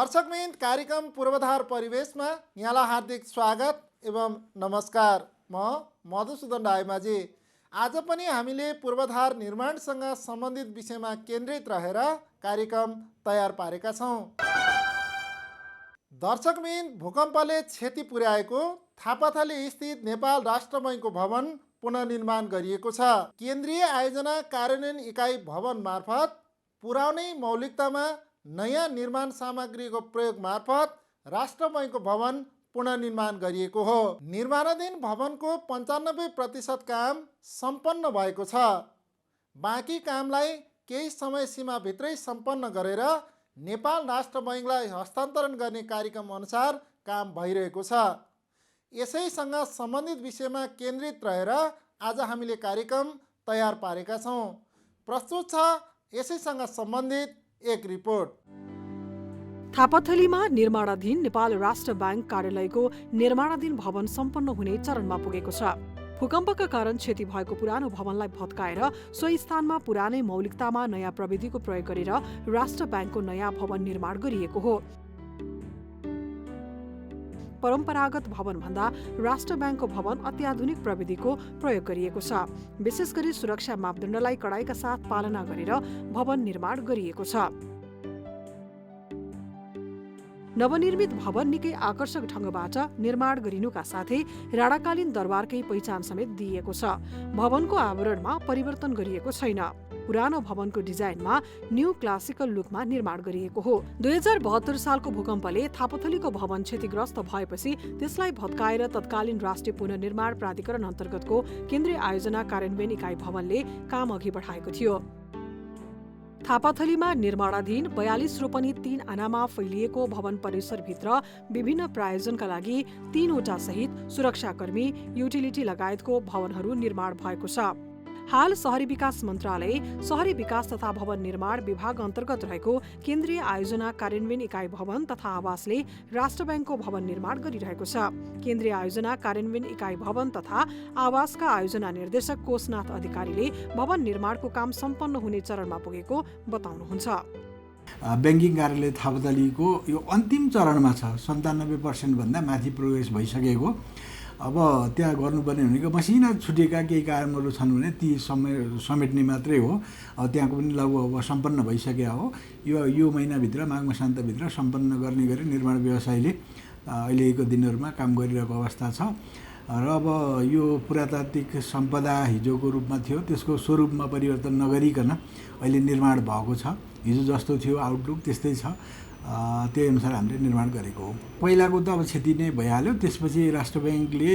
दर्शकवृन्द कार्यक्रम पूर्वाधार परिवेशमा यहाँलाई हार्दिक स्वागत एवं नमस्कार। म मधुसूदन रायमाझी। आज पनि हामीले पूर्वाधार निर्माणसँग सम्बन्धित विषयमा केन्द्रित रहेर कार्यक्रम तयार पारेका छौँ। दर्शकवृन्द, भूकम्पले क्षति पुर्याएको थापाथली स्थित नेपाल राष्ट्र बैङ्कको भवन पुनर्निर्माण गरिएको छ। केन्द्रीय आयोजना कार्यान्वयन इकाइ भवन मार्फत पुरानै मौलिकतामा नयाँ निर्माण सामग्रीको प्रयोग मार्फत राष्ट्र बैङ्कको भवन पुनर्निर्माण गरिएको हो। निर्माणाधीन भवनको 95% काम सम्पन्न भएको छ। बाँकी कामलाई केही समय सीमाभित्रै सम्पन्न गरेर नेपाल राष्ट्र बैङ्कलाई हस्तान्तरण गर्ने कार्यक्रम अनुसार काम भइरहेको छ। यसैसँग सम्बन्धित विषयमा केन्द्रित रहेर आज हामीले कार्यक्रम तयार पारेका छौँ। प्रस्तुत छ यसैसँग सम्बन्धित एक रिपोर्ट। थापाथलीमा निर्माणाधीन नेपाल राष्ट्र ब्याङ्क कार्यालयको निर्माणाधीन भवन सम्पन्न हुने चरणमा पुगेको छ। भूकम्पका कारण क्षति भएको पुरानो भवनलाई भत्काएर सोही स्थानमा पुरानै मौलिकतामा नयाँ प्रविधिको प्रयोग गरेर राष्ट्र ब्याङ्कको नयाँ भवन निर्माण गरिएको हो। परम्परागत भवन भन्दा राष्ट्र ब्याङ्कको भवन अत्याधुनिक प्रविधिको प्रयोग गरिएको छ। विशेष गरी सुरक्षा मापदण्डलाई कडाइका साथ पालना गरेर भवन निर्माण गरिएको छ। नवनिर्मित भवन निकै आकर्षक ढङ्गबाट निर्माण गरिनुका साथै राणाकालीन दरबारकै पहिचान समेत दिइएको छ। भवनको आवरणमा परिवर्तन गरिएको छैन। पुरानो भवनको डिजाइनमा न्यू क्लासिकल लुकमा निर्माण गरिएको हो। 2072 सालको भूकम्पले थापाथलीको भवन क्षतिग्रस्त भएपछि त्यसलाई भत्काएर तत्कालीन राष्ट्रिय पुनर्निर्माण प्राधिकरण अन्तर्गतको केन्द्रीय आयोजना कार्यान्वयन इकाइ भवनले काम अघि बढाएको थियो। थापाथलीमा निर्माणाधीन 42 रोपनी 3 आनामा फैलिएको भवन परिसरभित्र विभिन्न प्रायोजनका लागि 3 वटा सहित सुरक्षाकर्मी, युटिलिटी लगायतको भवनहरू निर्माण भएको छ। हाल शहरी विकास मन्त्रालय, शहरी विकास तथा भवन निर्माण विभाग अन्तर्गत रहेको केन्द्रीय आयोजना कार्यान्वयन इकाइ भवन तथा आवासले राष्ट्र ब्याङ्कको भवन निर्माण गरिरहेको छ। केन्द्रीय आयोजना कार्यान्वयन इकाइ भवन तथा आवासका आयोजना निर्देशक कोशनाथ अधिकारीले भवन निर्माणको काम सम्पन्न हुने चरणमा पुगेको बताउनुहुन्छ। ब्याङ्किङ कार्यालय थापाथलीको यो अन्तिम चरणमा छ। 97% भन्दा माथि प्रोग्रेस भइसकेको। अब त्यहाँ गर्नुपर्ने भनेको मसिना छुटेका केही कामहरू छन् भने ती समेट्ने मात्रै हो। त्यहाँको पनि लगभग अब सम्पन्न भइसक्यो हो। यो महिनाभित्र, माघ मसान्तभित्र सम्पन्न गर्ने गरी निर्माण व्यवसायीले अहिलेको दिनहरूमा काम गरिरहेको अवस्था छ। र अब यो पुरातात्विक सम्पदा हिजोको रूपमा थियो, त्यसको स्वरूपमा परिवर्तन नगरिकन अहिले निर्माण भएको छ। हिजो जस्तो थियो आउटलुक त्यस्तै छ। त्यही अनुसार हामीले निर्माण गरेको हो। पहिलाको त अब क्षति नै भइहाल्यो। त्यसपछि राष्ट्र ब्याङ्कले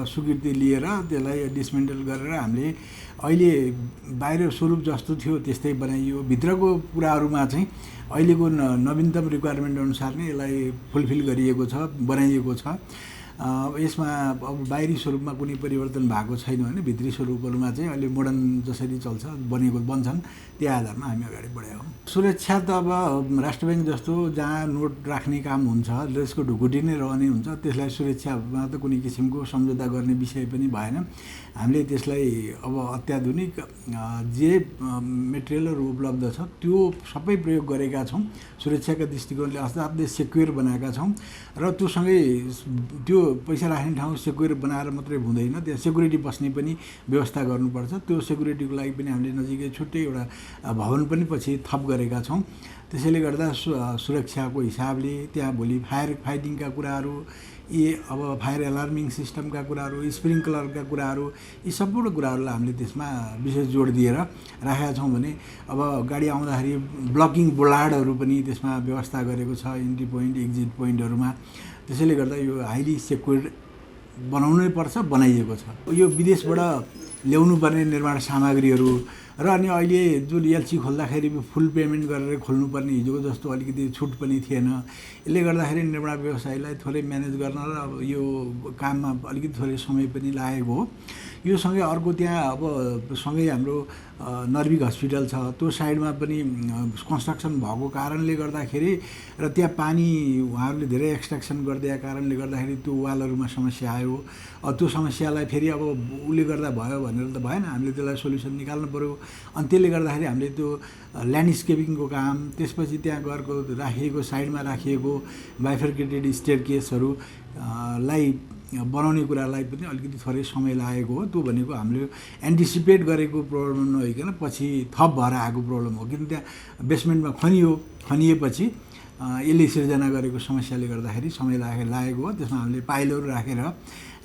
स्वीकृति लिएर त्यसलाई डिसमेन्टल गरेर हामीले अहिले बाहिर स्वरूप जस्तो थियो त्यस्तै बनाइयो। भित्रको कुराहरूमा चाहिँ अहिलेको नवीनतम रिक्वायरमेन्ट अनुसार नै यसलाई फुलफिल गरिएको छ, बनाइएको छ। यसमा अब बाहिरी स्वरूपमा कुनै परिवर्तन भएको छैन भने भित्री स्वरूपहरूमा चाहिँ अहिले मोडर्न जसरी चल्छ बन्छन् त्यही आधारमा हामी अगाडि बढायौँ। सुरक्षा त अब राष्ट्र ब्याङ्क जस्तो जहाँ नोट राख्ने काम हुन्छ, त्यसको ढुकुटी नै रहने हुन्छ, त्यसलाई सुरक्षामा त कुनै किसिमको सम्झौता गर्ने विषय पनि भएन। हामीले त्यसलाई अब अत्याधुनिक जे मेटेरियलहरू उपलब्ध छ त्यो सबै प्रयोग गरेका छौँ। सुरक्षाका दृष्टिकोणले असाध्यै सेक्युर बनाएका छौँ। र त्योसँगै त्यो पैसा राख्ने ठाउँ सेक्युर बनाएर मात्रै हुँदैन, त्यहाँ सेक्युरिटी बस्ने पनि व्यवस्था गर्नुपर्छ। त्यो सेक्युरिटीको लागि पनि हामीले नजिकै छुट्टै एउटा भवन पनि पछि थप गरेका छौँ। त्यसैले गर्दा सुरक्षाको हिसाबले त्यहाँ भोलि फायर फाइटिङका कुराहरू, अब फायर अलार्मिङ सिस्टमका कुराहरू, स्प्रिङ्कलरका कुराहरू, यी सम्पूर्ण कुराहरूलाई हामीले त्यसमा विशेष जोड दिएर राखेका छौँ भने अब गाडी आउँदाखेरि ब्लकिङ बोलाडहरू पनि त्यसमा व्यवस्था गरेको छ इन्ट्री पोइन्ट, एक्जिट पोइन्टहरूमा। त्यसैले गर्दा यो हाइली सेक्युर बनाउनै पर्छ, बनाइएको छ। यो विदेशबाट ल्याउनु पर्ने निर्माण सामग्रीहरू र अनि अहिले जुन एलसी खोल्दाखेरि फुल पेमेन्ट गरेर खोल्नुपर्ने हिजोको जस्तो अलिकति छुट पनि थिएन। यसले गर्दाखेरि निर्माण व्यवसायलाई थोरै म्यानेज गर्न र अब यो काममा अलिकति थोरै समय पनि लागेको हो। यो सँगै अर्को त्यहाँ अब सँगै हाम्रो नर्भिक हस्पिटल छ, त्यो साइडमा पनि कन्स्ट्रक्सन भएको कारणले गर्दाखेरि र त्यहाँ पानी उहाँहरूले धेरै एक्सट्र्याक्सन गरिदिएको कारणले गर्दाखेरि त्यो वालहरूमा समस्या आयो। त्यो समस्यालाई फेरि अब उसले गर्दा भयो भनेर त भएन, हामीले त्यसलाई सोल्युसन निकाल्नु पऱ्यो। अनि त्यसले गर्दाखेरि हामीले त्यो ल्यान्डस्केपिङको काम, त्यसपछि त्यहाँ घरको राखिएको साइडमा राखिएको बाइफर्केटेड स्टेयर केसहरू लाई बनाउने कुरालाई पनि अलिकति थोरै समय लागेको हो। त्यो भनेको हामीले एन्टिसिपेट गरेको प्रब्लम नभइकन पछि थप भएर आएको प्रब्लम हो। किन त्यहाँ बेसमेन्टमा खनिएपछि यसले सिर्जना गरेको समस्याले गर्दाखेरि समय लागेको हो। त्यसमा हामीले पाइलहरू राखेर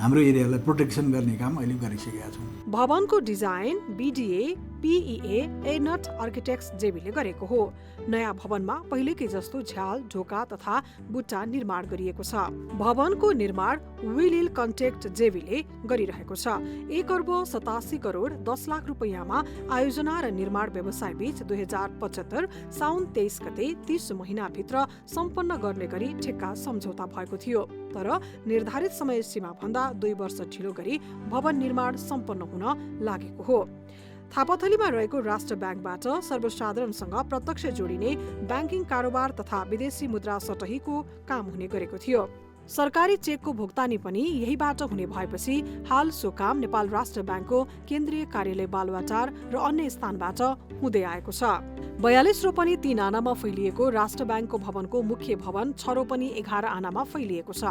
हाम्रो एरियालाई प्रोटेक्सन गर्ने काम अहिले गरिसकेका छौँ। भवनको डिजाइन BDA, PEA, एनट आर्किटेक्ट्स जेबीले गरेको हो। नयाँ भवनमा पहिलेकै जस्तो झ्याल, ढोका तथा बुट्टा निर्माण गरिएको छ। भवनको निर्माण विलिल कन्टेक्ट जेबीले गरिरहेको छ। 1,87 करोड 10 लाख रुपैयाँमा आयोजना र निर्माण व्यवसाय बीच 2075 साउन 23 गते 30 महिनाभित्र सम्पन्न गर्ने गरी ठेक्का सम्झौता भएको थियो। तर निर्धारित समय सीमा भन्दा 2 वर्ष ढिलो गरी भवन निर्माण सम्पन्न हुन लागेको हो। थापाथलीमा रहेको राष्ट्र ब्याङ्कबाट सर्वसाधारणसँग प्रत्यक्ष जोडिने ब्याङ्किङ कारोबार तथा विदेशी मुद्रा सटहीको काम हुने गरेको थियो। सरकारी चेकको भुक्तानी पनि यहीबाट हुने भएपछि हाल सो काम नेपाल राष्ट्र ब्याङ्कको केन्द्रीय कार्यालय बालुवाटार र अन्य स्थानबाट हुँदै आएको छ। 42 रोपनी 3 आनामा फैलिएको राष्ट्र ब्याङ्कको भवनको मुख्य भवन 6 रोपनी 11 आनामा फैलिएको छ।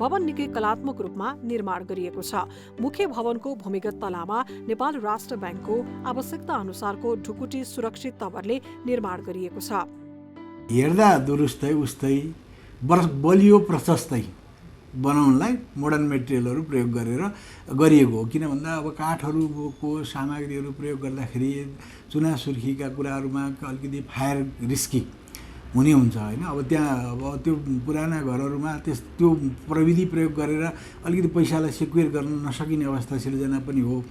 भवन निकै कलात्मक रूपमा निर्माण गरिएको छ। मुख्य भवनको भूमिगत तलामा नेपाल राष्ट्र ब्याङ्कको आवश्यकता अनुसारको ढुकुटी सुरक्षित तवरले निर्माण गरिएको छ। हेर्दा दुरुस्तै उस्तै बलियो प्रशस्तै बनाउनलाई मोडर्न मेटेरियलहरू प्रयोग गरेर गरिएको हो। किन भन्दा अब काठहरूको सामग्रीहरू प्रयोग गर्दाखेरि चुनासुर्खीका कुराहरूमा अलिकति फायर रिस्की हुने हुन्छ होइन। अब त्यहाँ अब त्यो पुराना घरहरूमा त्यो प्रविधि प्रयोग गरेर अलिकति पैसालाई सेक्युर गर्न नसकिने अवस्था सिर्जना पनि हो।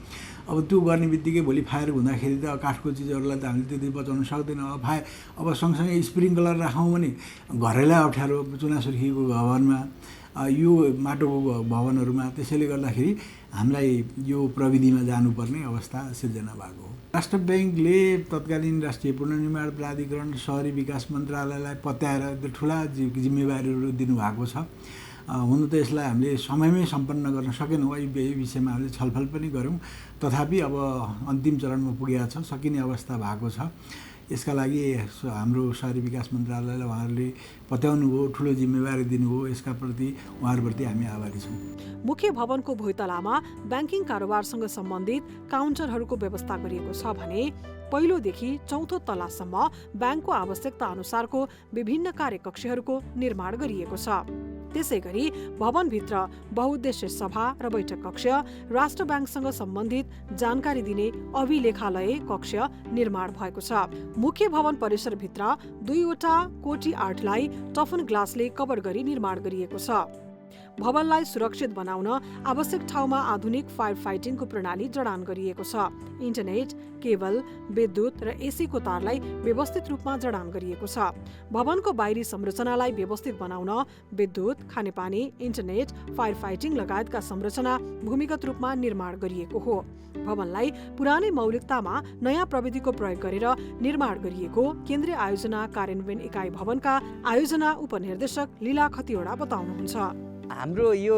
अब त्यो गर्ने बित्तिकै भोलि फायर हुँदाखेरि त काठको चिजहरूलाई त हामीले त्यति बचाउन सक्दैनौँ। अब सँगसँगै स्प्रिङ्कलर राखौँ भने घरैलाई अप्ठ्यारो चुनासुर्खीको भवनमा, यो माटोको भवनहरूमा। त्यसैले गर्दाखेरि हामीलाई यो प्रविधिमा जानुपर्ने अवस्था सिर्जना भएको हो। राष्ट्र ब्याङ्कले तत्कालीन राष्ट्रिय पुनर्निर्माण प्राधिकरण, सहरी विकास मन्त्रालयलाई पत्याएर ठुला जिम्मेवारीहरू दिनुभएको छ। हुन त यसलाई हामीले समयमै सम्पन्न गर्न सकेनौँ। यही विषयमा हामीले छलफल पनि गऱ्यौँ। तथापि अब अन्तिम चरणमा पुगेको छ, सकिने अवस्था भएको छ। यसका लागि हाम्रो शहरी विकास मन्त्रालयलाई उहाँहरूले पत्याउनु भयो, ठुलो जिम्मेवारी दिनुभयो। यसका प्रति उहाँहरूप्रति हामी आभारी छौँ। मुख्य भवनको भुइँतलामा ब्याङ्किङ कारोबारसँग सम्बन्धित काउन्टरहरूको व्यवस्था गरिएको छ भने पहिलोदेखि 4थो तलासम्म ब्याङ्कको आवश्यकता अनुसारको विभिन्न कार्यकक्षहरूको निर्माण गरिएको छ। त्यसैगरी भवनभित्र बहुउद्देश्य सभा र बैठक कक्ष, राष्ट्र ब्याङ्कसँग सम्बन्धित जानकारी दिने अभिलेखालय कक्ष निर्माण भएको छ। मुख्य भवन परिसरभित्र 2वटा कोटी आर्टलाई टफन ग्लासले कभर गरी निर्माण गरिएको छ। भवनलाई सुरक्षित बनाउन आवश्यक ठाउँमा आधुनिक फायर फाइटिङको प्रणाली जडान गरिएको छ। इन्टरनेट, केबल, विद्युत र एसीको तारलाई व्यवस्थित रूपमा जडान गरिएको छ। भवनको बाहिरी संरचनालाई व्यवस्थित बनाउन विद्युत, खानेपानी, इन्टरनेट, फायर फाइटिङ लगायतका संरचना भूमिगत रूपमा निर्माण गरिएको हो। भवनलाई पुरानै मौलिकतामा नयाँ प्रविधिको प्रयोग गरेर निर्माण गरिएको केन्द्रीय आयोजना कार्यान्वयन इकाइ भवनका आयोजना उपनिर्देशक लीला खतिवडा बताउनुहुन्छ। हाम्रो यो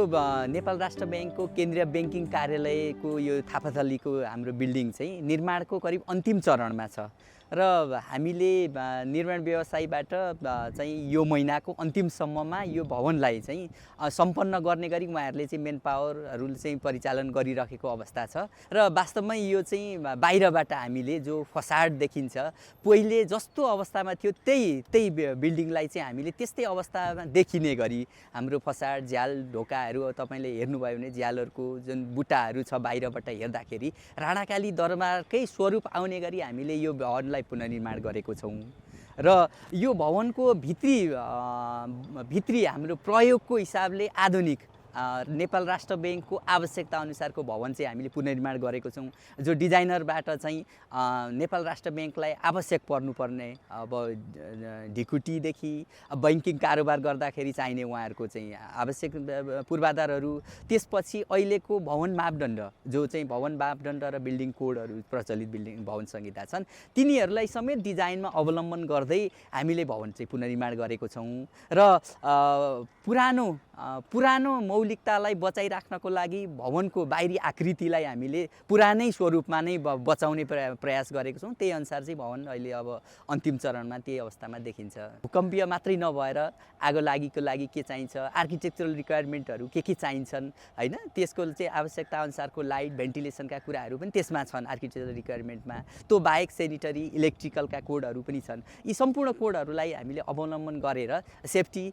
नेपाल राष्ट्र ब्याङ्कको केन्द्रीय ब्याङ्किङ कार्यालयको यो थापाथलीको हाम्रो बिल्डिङ चाहिँ निर्माणको करिब अन्तिम चरणमा छ र हामीले निर्माण व्यवसायबाट चाहिँ यो महिनाको अन्तिमसम्ममा यो भवनलाई चाहिँ सम्पन्न गर्ने गरी उहाँहरूले चाहिँ मेन पावरहरू चाहिँ परिचालन गरिरहेको अवस्था छ। र वास्तवमै यो चाहिँ बाहिरबाट हामीले जो फसाड देखिन्छ पहिले जस्तो अवस्थामा थियो त्यही बिल्डिङलाई चाहिँ हामीले त्यस्तै अवस्थामा देखिने गरी हाम्रो फसाड, झ्याल, ढोकाहरू तपाईँले हेर्नुभयो भने झ्यालहरूको जुन बुट्टाहरू छ बाहिरबाट हेर्दाखेरि राणाकाली दरबारकै स्वरूप आउने गरी हामीले यो भवनलाई पुनर्निर्माण गरेको छौँ। र यो भवनको भित्री हाम्रो प्रयोगको हिसाबले आधुनिक नेपाल राष्ट्र ब्याङ्कको आवश्यकता अनुसारको भवन चाहिँ हामीले पुनर्निर्माण गरेको छौँ, जो डिजाइनरबाट चाहिँ नेपाल राष्ट्र ब्याङ्कलाई आवश्यक पर्नुपर्ने अब ढिकुटीदेखि बैङ्किङ कारोबार गर्दाखेरि चाहिने उहाँहरूको चाहिँ आवश्यक पूर्वाधारहरू, त्यसपछि अहिलेको भवन मापदण्ड जो चाहिँ भवन मापदण्ड र बिल्डिङ कोडहरू प्रचलित बिल्डिङ भवन संहिता छन्, तिनीहरूलाई समेत डिजाइनमा अवलम्बन गर्दै हामीले भवन चाहिँ पुनर्निर्माण गरेको छौँ र पुरानो मौलिकतालाई बचाइराख्नको लागि भवनको बाहिरी आकृतिलाई हामीले पुरानै स्वरूपमा नै बचाउने प्रयास गरेको छौँ। त्यही अनुसार चाहिँ भवन अहिले अब अन्तिम चरणमा त्यही अवस्थामा देखिन्छ। भूकम्पीय मात्रै नभएर आगो लागिको लागि के चाहिन्छ, आर्किटेक्चरल रिक्वायरमेन्टहरू के चाहिन्छन् होइन, त्यसको चाहिँ आवश्यकता अनुसारको लाइट भेन्टिलेसनका कुराहरू पनि त्यसमा छन् आर्किटेक्चरल रिक्वायरमेन्टमा। त्यो बाहेक सेनिटरी इलेक्ट्रिकलका कोडहरू पनि छन्। यी सम्पूर्ण कोडहरूलाई हामीले अवलम्बन गरेर सेफ्टी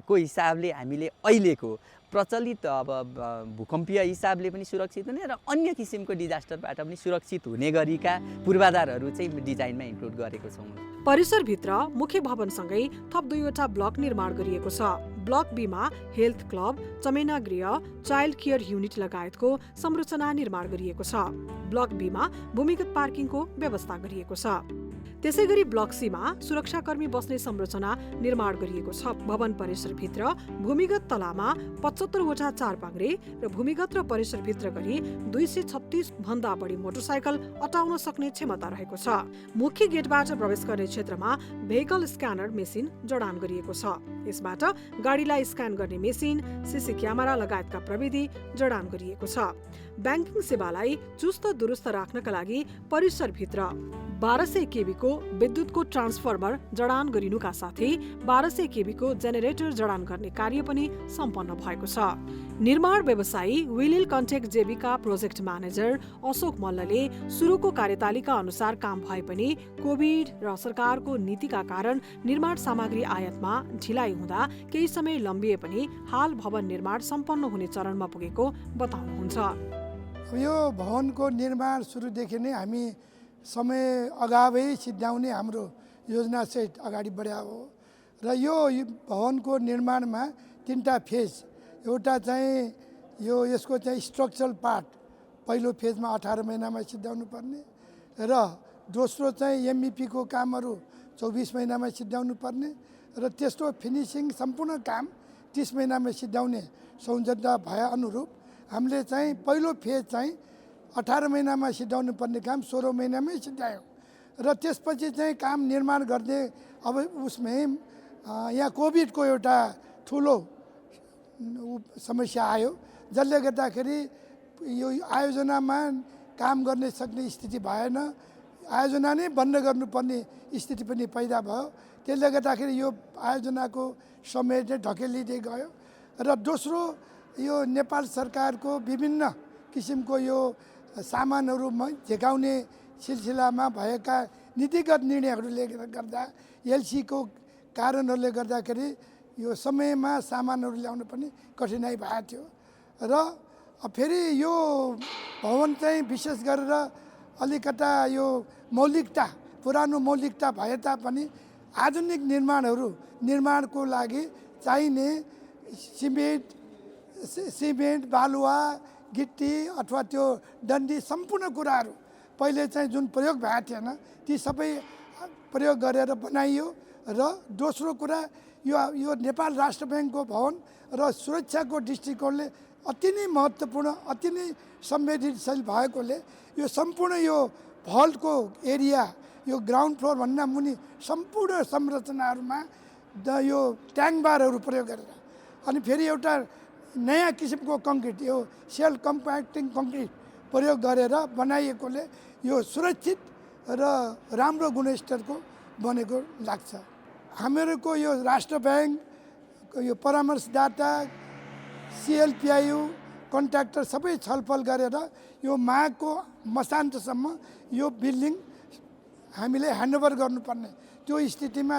को हिसाबले हामीले अहिलेको प्रचलित अब भूकम्पीय हिसाबले पनि सुरक्षित हुने र अन्य किसिमको डिजास्टरबाट पनि सुरक्षित हुने गरीका पूर्वाधारहरू चाहिँ डिजाइनमा इन्क्लुड गरेको छौँ। परिसरभित्र मुख्य भवनसँगै थप 2वटा ब्लक निर्माण गरिएको छ। ब्लक बीमा हेल्थ क्लब, चमेना गृह, चाइल्ड केयर युनिट लगायतको संरचना निर्माण गरिएको छ। ब्लक बीमा भूमिगत पार्किङको व्यवस्था गरिएको छ। त्यसैगरी ब्लक सीमा सुरक्षाकर्मी बस्ने संरचना निर्माण गरिएको छ। भवन परिसरभित्र भूमिगत तलामा 75वटा चारपाङ्ग्रे र भूमिगत र परिसरभित्र गरी 236 भन्दा बढी मोटरसाइकल अटाउन सक्ने क्षमता रहेको छ। मुख्य गेटबाट प्रवेश गर्ने क्षेत्रमा भेहिकल स्क्यानर मेसिन जडान गरिएको छ। यसबाट गाडीलाई स्क्यान गर्ने मेसिन, सीसी क्यामेरा लगायतका प्रविधि जडान गरिएको छ। ब्याङ्किङ सेवालाई चुस्त दुरुस्त राख्नका लागि परिसरभित्र 1200 केबी को विद्युतको ट्रान्सफर्मर जडान गरिनुका साथै 1200 केबी को जेनेरेटर जडान गर्ने कार्य पनि सम्पन्न भएको छ। निर्माण व्यवसायी विलिल कन्टेक्ट जेबीका प्रोजेक्ट म्यानेजर अशोक मल्लले सुरुको कार्यतालिका अनुसार काम भए पनि कोभिड र सरकारको नीतिका कारण निर्माण सामग्री आयातमा ढिलाइ हुँदा केही समय लम्बिए पनि हाल भवन निर्माण सम्पन्न हुने चरणमा पुगेको बताउनुहुन्छ। यो भवनको निर्माण सुरुदेखि नै हामी समय अगावै सिद्ध्याउने हाम्रो योजना सहित अगाडि बढायो हो र यो भवनको निर्माणमा 3टा फेज, एउटा चाहिँ यसको चाहिँ स्ट्रक्चरल पार्ट पहिलो फेजमा 18 महिनामा सिद्ध्याउनु पर्ने र दोस्रो चाहिँ एमइपी को कामहरू 24 महिनामा सिद्ध्याउनु पर्ने र त्यस्तो फिनिसिङ सम्पूर्ण काम 30 महिनामा सिद्ध्याउने संयोजन भए अनुरूप हामीले चाहिँ पहिलो फेज चाहिँ 18 महिनामा सिद्ध्याउनु पर्ने काम 16 महिनामै सिद्ध्यायो र त्यसपछि चाहिँ काम निर्माण गर्ने अब उसमै यहाँ कोभिडको एउटा ठुलो समस्या आयो, जसले गर्दाखेरि यो आयोजनामा काम गर्ने सक्ने स्थिति भएन, आयोजना नै बन्द गर्नुपर्ने स्थिति पनि पैदा भयो। त्यसले गर्दाखेरि यो आयोजनाको समय चाहिँ ढकेलिँदै गयो र दोस्रो यो नेपाल सरकारको विभिन्न किसिमको यो सामानहरू झेकाउने सिलसिलामा भएका नीतिगत निर्णयहरूले गर्दा एलसीको कारणहरूले गर्दाखेरि यो समयमा सामानहरू ल्याउनु पनि कठिनाइ भएको थियो र फेरि यो भवन चाहिँ विशेष गरेर अलिकता यो मौलिकता पुरानो मौलिकता भए तापनि आधुनिक निर्माणको लागि चाहिने सिमेन्ट बालुवा गिट्टी अथवा त्यो डन्डी सम्पूर्ण कुराहरू पहिले चाहिँ जुन प्रयोग भएको थिएन ती सबै प्रयोग गरेर बनाइयो र दोस्रो कुरा यो नेपाल राष्ट्र ब्याङ्कको भवन र सुरक्षाको दृष्टिकोणले अति नै महत्त्वपूर्ण अति नै संवेदनशील भएकोले यो सम्पूर्ण यो भल्टको एरिया यो ग्राउन्ड फ्लोर भन्दा मुनि सम्पूर्ण संरचनाहरूमा यो ट्याङ्क बारहरू प्रयोग गरेर अनि फेरि एउटा नयाँ किसिमको कङ्क्रिट यो सेल कम्प्याक्टिङ कङ्क्रिट प्रयोग गरेर बनाइएकोले यो सुरक्षित र राम्रो गुणस्तरको बनेको लाग्छ। हामीहरूको यो राष्ट्र ब्याङ्क यो परामर्शदाता सिएलपिआइयु कन्ट्र्याक्टर सबै छलफल गरेर यो माघको मसान्तसम्म यो बिल्डिङ हामीले ह्यान्डओभर गर्नुपर्ने त्यो स्थितिमा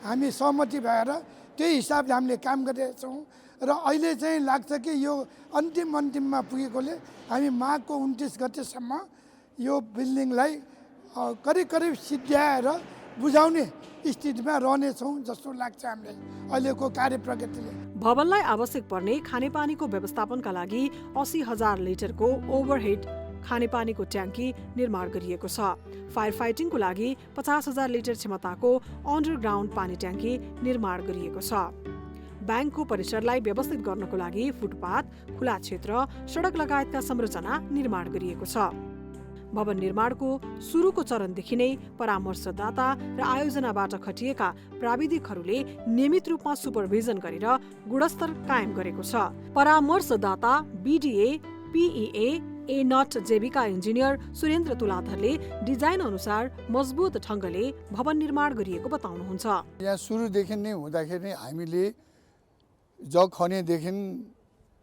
हामी सहमति भएर त्यही हिसाबले हामीले काम गरिरहेछौँ र अहिले चाहिँ लाग्छ कि यो अन्तिममा पुगेकोले हामी माघको 29 गतेसम्म यो बिल्डिङलाई करिब सिद्ध्याएर बुझाउने स्थितिमा रहनेछौँ जस्तो लाग्छ हामीलाई अहिलेको कार्य प्रगतिले। भवनलाई आवश्यक पर्ने खानेपानीको व्यवस्थापनका लागि 80,000 लिटरको ओभरहेड खानेपानीको ट्याङ्की निर्माण गरिएको छ। फायर फाइटिङको लागि 50,000 लिटर क्षमताको अन्डरग्राउन्ड पानी ट्याङ्की निर्माण गरिएको छ। ब्याङ्कको परिसरलाई व्यवस्थित गर्नको लागि फुटपाथ, खुला क्षेत्र, सडक लगायतका संरचना निर्माण गरिएको छ। भवन निर्माणको सुरुको चरणदेखि नै परामर्शदाता र आयोजनाबाट खटिएका प्राविधिकहरूले नियमित रूपमा सुपरभिजन गरेर गुणस्तर कायम गरेको छ। परामर्शदाता BDA, PEA, A-नट जेविका इन्जिनियर सुरेन्द्र तुलाधरले डिजाइन अनुसार मजबुत ढङ्गले भवन निर्माण गरिएको बताउनुहुन्छ। यहाँ सुरुदेखि नै हुँदाखेरि हामीले जग खनेदेखि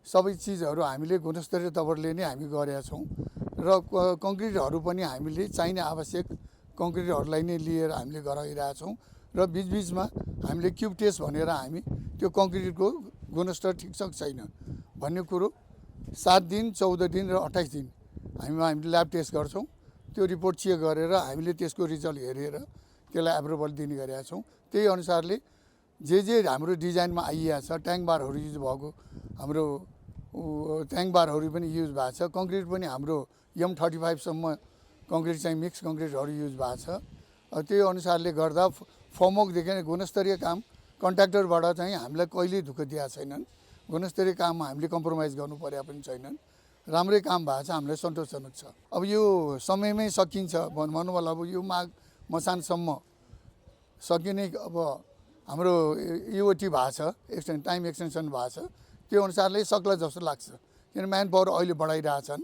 सबै चिजहरू हामीले गुणस्तरीय तवरले नै हामी गरेका छौँ र कङ्क्रिटहरू पनि हामीले चाहिने आवश्यक कङ्क्रिटहरूलाई नै लिएर हामीले गराइरहेका छौँ र बिचबिचमा हामीले क्युब टेस्ट भनेर हामी त्यो कङ्क्रिटको गुणस्तर ठिक छ छैन भन्ने कुरो 7 दिन, 14 दिन र 28 दिन हामीले ल्याब टेस्ट गर्छौँ। त्यो रिपोर्ट चेक गरेर हामीले त्यसको रिजल्ट हेरेर त्यसलाई एप्रुभल दिने गरेका छौँ। त्यही अनुसारले जे हाम्रो डिजाइनमा आइएको छ, ट्याङ्क बारहरू युज भएको, हाम्रो ट्याङ्क बारहरू पनि युज भएको छ, कङ्क्रिट पनि हाम्रो M35 सम्म कङ्क्रिट चाहिँ मिक्स कङ्क्रिटहरू युज भएको छ। त्यही अनुसारले गर्दा फर्मवर्कदेखि गुणस्तरीय काम कन्ट्र्याक्टरबाट चाहिँ हामीलाई कहिल्यै दुःख दिएको छैनन्। गुणस्तरीय काममा हामीले कम्प्रोमाइज गर्नु परेको पनि छैनन्। राम्रै काम भएको छ, हामीलाई सन्तोषजनक छ। अब यो समयमै सकिन्छ भनौँ होला। अब यो माघ मसानसम्म सकिने अब हाम्रो EOT भएको छ, टाइम एक्सटेन्सन भएको छ। त्यो अनुसारले सक्ला जस्तो लाग्छ, किन म्यान पावर अहिले बढाइरहेछन्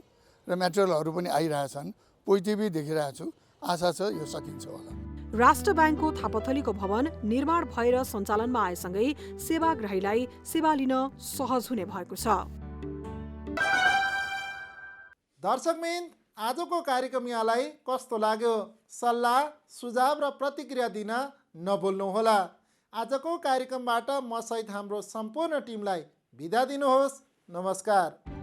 र मेटेरियलहरू पनि आइरहेछन्। पोजिटिभै देखिरहेको छु, आशा छ यो सकिन्छ होला। राष्ट्र ब्याङ्कको थापाथलीको भवन निर्माण भएर सञ्चालनमा आएसँगै सेवाग्राहीलाई सेवा लिन सहज हुने भएको छ। दर्शकबिन, आजको कार्यक्रम यहाँलाई कस्तो लाग्यो? सल्लाह, सुझाव र प्रतिक्रिया दिन नभुल्नुहोला। आजको कार्यक्रमबाट म सहित हाम्रो सम्पूर्ण टिमलाई बिदा दिनुहोस्। नमस्कार।